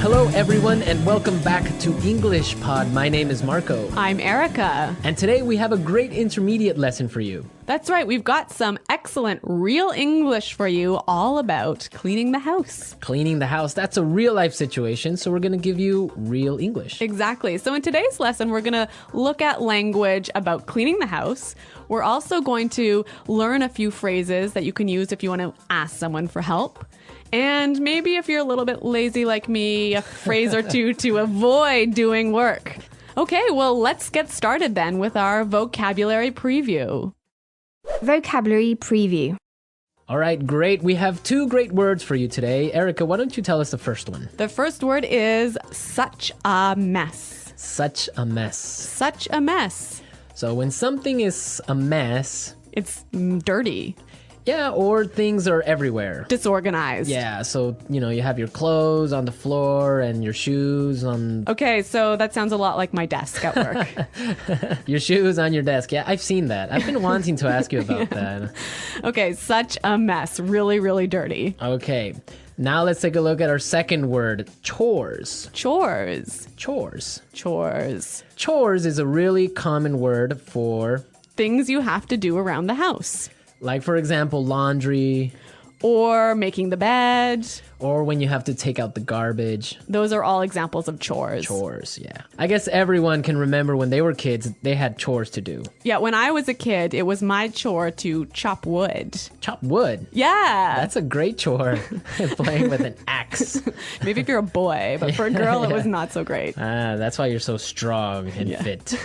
Hello, everyone, and welcome back to English Pod. My name is Marco. I'm Erica. And today we have a great intermediate lesson for you. That's right. We've got some excellent real English for you all about cleaning the house. Cleaning the house, that's a real life situation, so we're going to give you real English. Exactly. So in today's lesson, we're going to look at language about cleaning the house. We're also going to learn a few phrases that you can use if you want to ask someone for help. And maybe if you're a little bit lazy like me, a phrase or two to avoid doing work. Okay, well, let's get started then with our vocabulary preview. Vocabulary preview. All right, great. We have two great words for you today. Erica, why don't you tell us the first one? The first word is such a mess. Such a mess. Such a mess. So when something is a mess... It's dirty. Yeah, or things are everywhere. Disorganized. Yeah, so, you have your clothes on the floor and your shoes on... Okay, so that sounds a lot like my desk at work. Your shoes on your desk. Yeah, I've seen that. I've been wanting to ask you about that. Okay, such a mess. Really, really dirty. Okay, now let's take a look at our second word, chores. Chores. Chores. Chores. Chores is a really common word for... things you have to do around the house. Like, for example, laundry. Or making the bed. Or when you have to take out the garbage. Those are all examples of chores. Chores, yeah. I guess everyone can remember when they were kids, they had chores to do. Yeah, when I was a kid, it was my chore to chop wood. Chop wood? Yeah. That's a great chore. Playing with an axe. Maybe if you're a boy, but for a girl, it was not so great. That's why you're so strong and fit.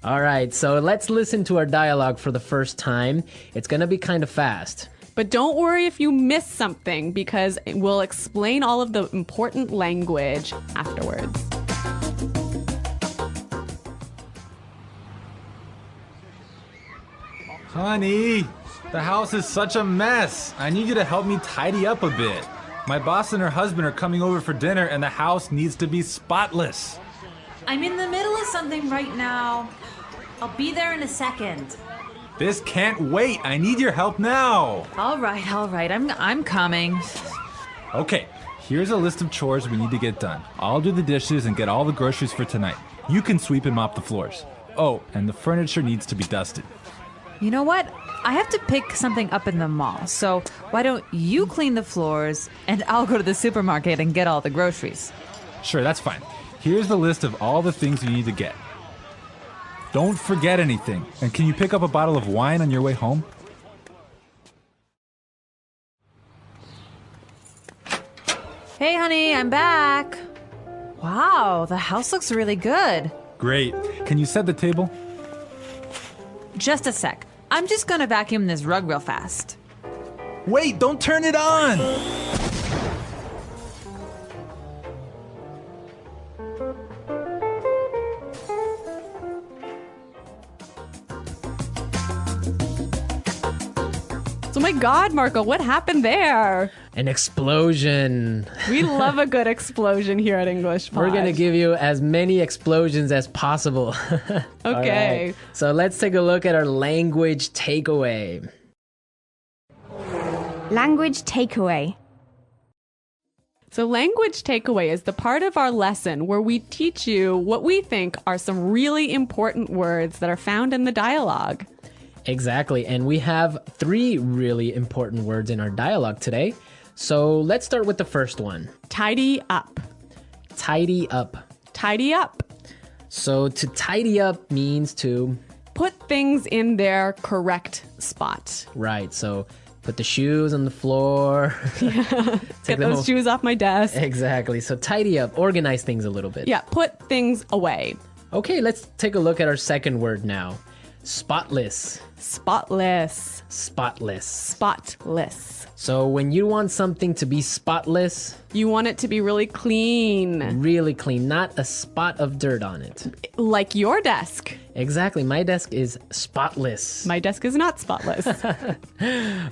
All right, so let's listen to our dialogue for the first time. It's going to be kind of fast. But don't worry if you miss something, because we'll explain all of the important language afterwards. Honey, the house is such a mess. I need you to help me tidy up a bit. My boss and her husband are coming over for dinner and the house needs to be spotless. I'm in the middle of something right now. I'll be there in a second. This can't wait. I need your help now. All right. I'm coming. Okay, here's a list of chores we need to get done. I'll do the dishes and get all the groceries for tonight. You can sweep and mop the floors. Oh, and the furniture needs to be dusted. You know what? I have to pick something up in the mall, so why don't you clean the floors and I'll go to the supermarket and get all the groceries. Sure, that's fine. Here's the list of all the things you need to get. Don't forget anything. And can you pick up a bottle of wine on your way home? Hey, honey, I'm back. Wow, the house looks really good. Great. Can you set the table? Just a sec. I'm just gonna vacuum this rug real fast. Wait, don't turn it on! So my God, Marco, what happened there? An explosion. We love a good explosion here at English Pod. We're going to give you as many explosions as possible. Okay. Right. So let's take a look at our language takeaway. Language takeaway. So language takeaway is the part of our lesson where we teach you what we think are some really important words that are found in the dialogue. Exactly. And we have 3 really important words in our dialogue today. So let's start with the first one. Tidy up. Tidy up. Tidy up. So to tidy up means to... put things in their correct spot. Right. So put the shoes on the floor. Get those shoes off my desk. Exactly. So tidy up. Organize things a little bit. Yeah, put things away. Okay, let's take a look at our second word now. Spotless. Spotless. Spotless. Spotless. So when you want something to be spotless... you want it to be really clean. Really clean, not a spot of dirt on it. Like your desk. Exactly, my desk is spotless. My desk is not spotless.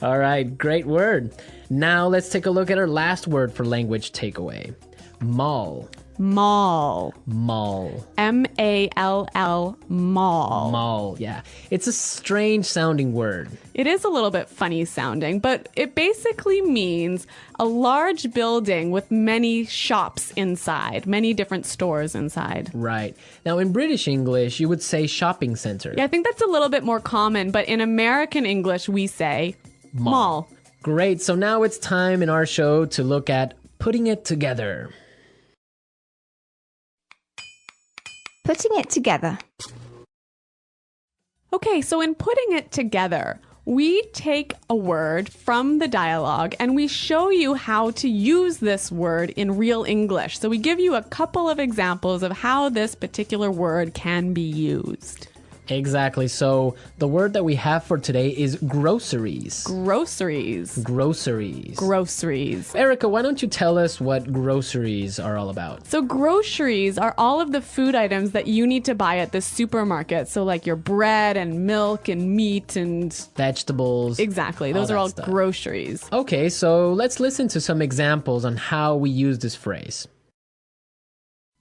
All right, great word. Now let's take a look at our last word for language takeaway. Mall. Mall. Mall. M-A-L-L, mall. Mall, yeah. It's a strange sounding word. It is a little bit funny sounding, but it basically means a large building with many shops inside, many different stores inside. Right. Now, in British English, you would say shopping center. Yeah, I think that's a little bit more common, but in American English, we say mall. Great. So now it's time in our show to look at putting it together. Putting it together. Okay, so in putting it together, we take a word from the dialogue and we show you how to use this word in real English. So we give you a couple of examples of how this particular word can be used. Exactly. So the word that we have for today is groceries. Groceries. Groceries. Groceries. Erica, why don't you tell us what groceries are all about? So groceries are all of the food items that you need to buy at the supermarket. So like your bread and milk and meat and... Vegetables. Exactly. Those are all stuff. Groceries. Okay, so let's listen to some examples on how we use this phrase.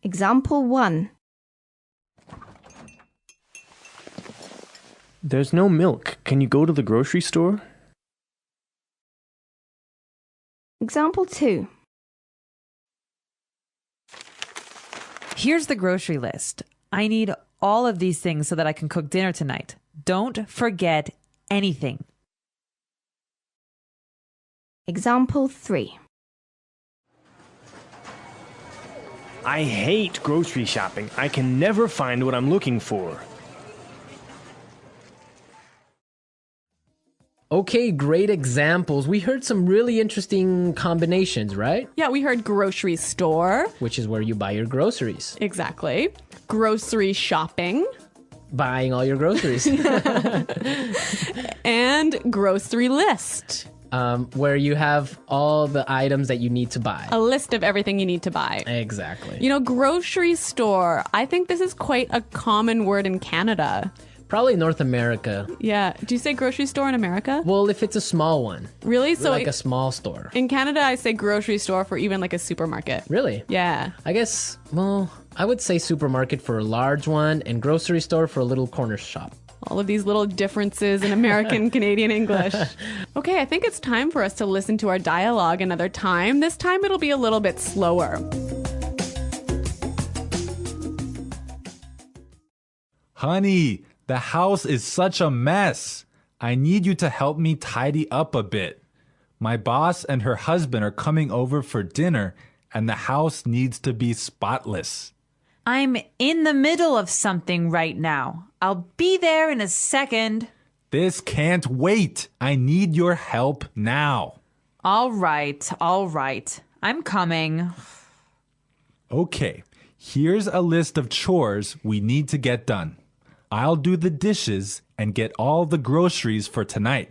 Example 1. There's no milk. Can you go to the grocery store? Example 2. Here's the grocery list. I need all of these things so that I can cook dinner tonight. Don't forget anything. Example 3. I hate grocery shopping. I can never find what I'm looking for. Okay, great examples. We heard some really interesting combinations, right? Yeah, we heard grocery store. Which is where you buy your groceries. Exactly. Grocery shopping. Buying all your groceries. And grocery list. Where you have all the items that you need to buy. A list of everything you need to buy. Exactly. You know, grocery store. I think this is quite a common word in Canada. Probably North America. Yeah. Do you say grocery store in America? Well, if it's a small one. Really? So Like a small store. in Canada, I say grocery store for even like a supermarket. Really? Yeah. I guess, well, I would say supermarket for a large one and grocery store for a little corner shop. All of these little differences in American Canadian English. Okay, I think it's time for us to listen to our dialogue another time. This time it'll be a little bit slower. Honey, the house is such a mess. I need you to help me tidy up a bit. My boss and her husband are coming over for dinner, and the house needs to be spotless. I'm in the middle of something right now. I'll be there in a second. This can't wait. I need your help now. All right. I'm coming. Okay, here's a list of chores we need to get done. I'll do the dishes and get all the groceries for tonight.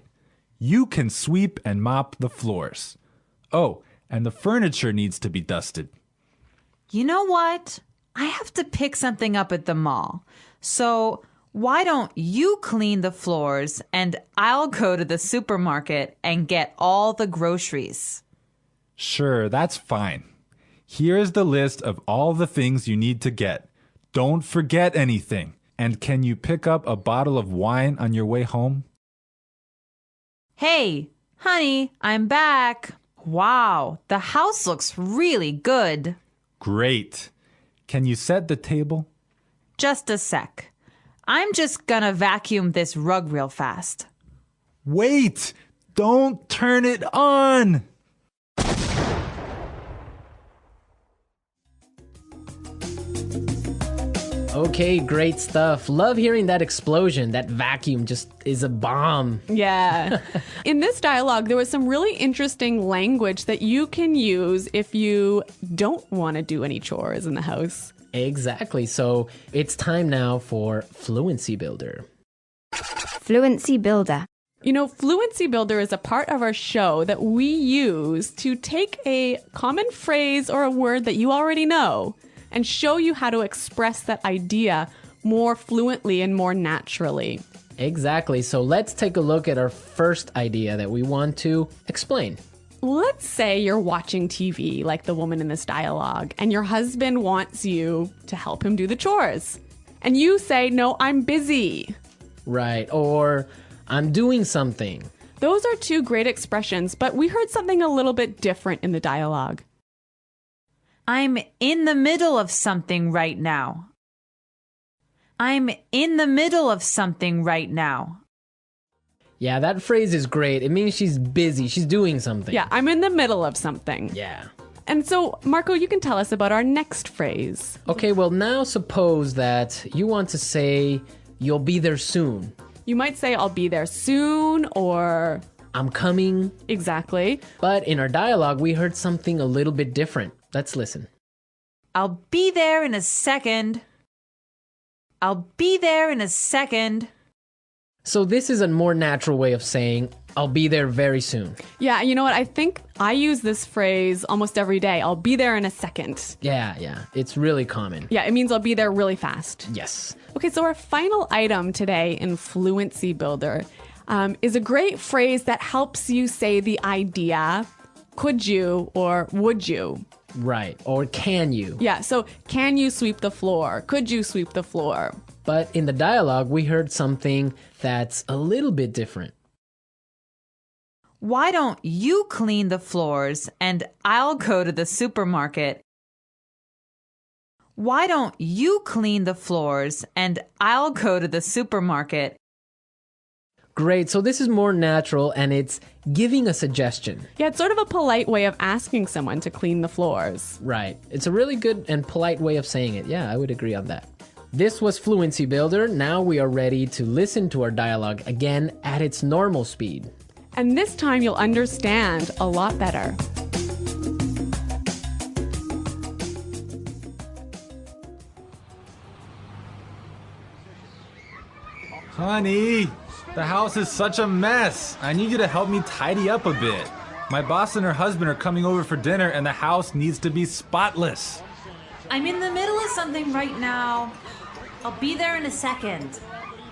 You can sweep and mop the floors. Oh, and the furniture needs to be dusted. You know what? I have to pick something up at the mall. So why don't you clean the floors and I'll go to the supermarket and get all the groceries? Sure, that's fine. Here's the list of all the things you need to get. Don't forget anything. And can you pick up a bottle of wine on your way home? Hey, honey, I'm back. Wow, the house looks really good. Great. Can you set the table? Just a sec. I'm just gonna vacuum this rug real fast. Wait! Don't turn it on! Okay, great stuff. Love hearing that explosion. That vacuum just is a bomb. Yeah. In this dialogue, there was some really interesting language that you can use if you don't want to do any chores in the house. Exactly. So it's time now for Fluency Builder. Fluency Builder. You know, Fluency Builder is a part of our show that we use to take a common phrase or a word that you already know and show you how to express that idea more fluently and more naturally. Exactly. So let's take a look at our first idea that we want to explain. let's say you're watching TV like the woman in this dialogue, and your husband wants you to help him do the chores. And you say, no, I'm busy. Right. Or I'm doing something. Those are two great expressions, but we heard something a little bit different in the dialogue. I'm in the middle of something right now. I'm in the middle of something right now. Yeah, that phrase is great. It means she's busy. She's doing something. Yeah, I'm in the middle of something. Yeah. And so, Marco, you can tell us about our next phrase. Okay, well, now suppose that you want to say, you'll be there soon. You might say, I'll be there soon, or I'm coming. exactly. But in our dialogue, we heard something a little bit different. Let's listen. I'll be there in a second. I'll be there in a second. So this is a more natural way of saying, I'll be there very soon. Yeah, you know what? I think I use this phrase almost every day. I'll be there in a second. Yeah. It's really common. Yeah, it means I'll be there really fast. Yes. Okay, so our final item today in Fluency Builder is a great phrase that helps you say the idea, could you or would you? Right. Or can you? Yeah, so can you sweep the floor? Could you sweep the floor? But in the dialogue, we heard something that's a little bit different. Why don't you clean the floors and I'll go to the supermarket? Why don't you clean the floors and I'll go to the supermarket? Great. So this is more natural and it's giving a suggestion. Yeah, it's sort of a polite way of asking someone to clean the floors. Right. It's a really good and polite way of saying it. Yeah, I would agree on that. This was Fluency Builder. Now we are ready to listen to our dialogue again at its normal speed. And this time you'll understand a lot better. Honey, the house is such a mess. I need you to help me tidy up a bit. My boss and her husband are coming over for dinner and the house needs to be spotless. I'm in the middle of something right now. I'll be there in a second.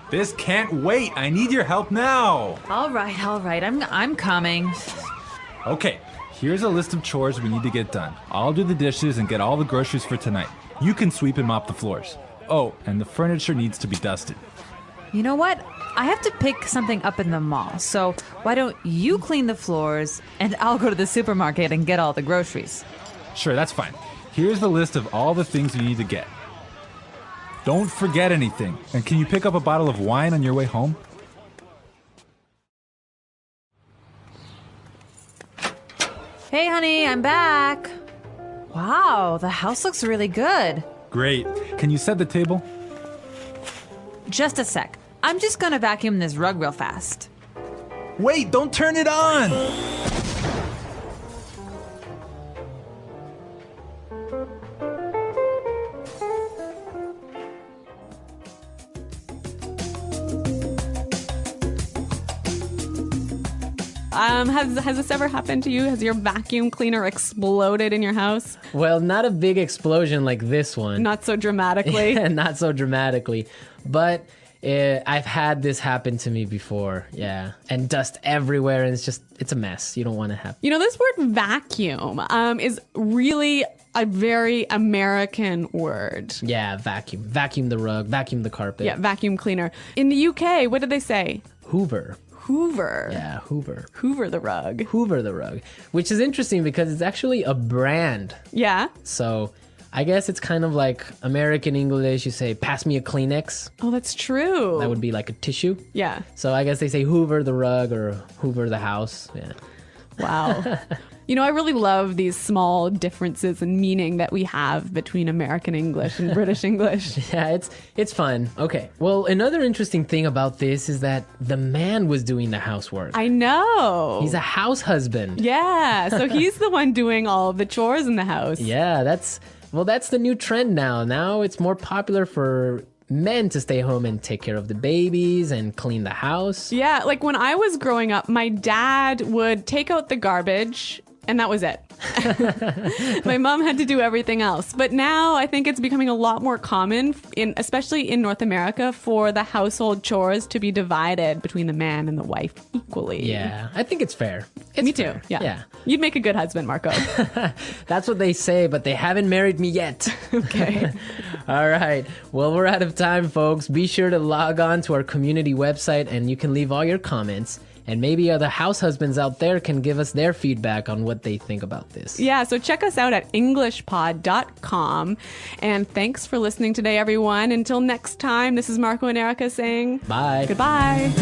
This can't wait. I need your help now. All right. I'm coming. Okay, here's a list of chores we need to get done. I'll do the dishes and get all the groceries for tonight. You can sweep and mop the floors. Oh, and the furniture needs to be dusted. You know what? I have to pick something up in the mall. So why don't you clean the floors and I'll go to the supermarket and get all the groceries? Sure, that's fine. Here's the list of all the things you need to get. Don't forget anything. And can you pick up a bottle of wine on your way home? Hey, honey, I'm back. Wow, the house looks really good. Great. Can you set the table? Just a sec. I'm just gonna vacuum this rug real fast. Wait, don't turn it on! Has this ever happened to you? Has your vacuum cleaner exploded in your house? Well, not a big explosion like this one. Not so dramatically. Not so dramatically. But I've had this happen to me before. Yeah. And dust everywhere. And it's a mess. You don't want to have. You know, this word vacuum is really a very American word. Yeah, vacuum. Vacuum the rug. Vacuum the carpet. Yeah, vacuum cleaner. In the UK, what did they say? Hoover. Hoover. Yeah, Hoover. Hoover the rug. Hoover the rug. Which is interesting because it's actually a brand. Yeah. So I guess it's kind of like American English. You say, pass me a Kleenex. Oh, that's true. That would be like a tissue. Yeah. So I guess they say Hoover the rug or Hoover the house. Yeah. Wow. You know, I really love these small differences in meaning that we have between American English and British English. Yeah, it's fun. Okay. Well, another interesting thing about this is that the man was doing the housework. I know. He's a house husband. Yeah. So he's the one doing all of the chores in the house. Yeah, that's the new trend now. Now it's more popular for men to stay home and take care of the babies and clean the house. Yeah, like when I was growing up, my dad would take out the garbage and that was it. My mom had to do everything else. But now I think it's becoming a lot more common, especially in North America, for the household chores to be divided between the man and the wife equally. Yeah, I think it's fair. It's Me too. fair. Yeah. You'd make a good husband, Marco. That's what they say, but they haven't married me yet. Okay. All right. Well, we're out of time, folks. Be sure to log on to our community website and you can leave all your comments. And maybe other house husbands out there can give us their feedback on what they think about this. Yeah, so check us out at englishpod.com. And thanks for listening today, everyone. Until next time, this is Marco and Erica saying Bye. goodbye.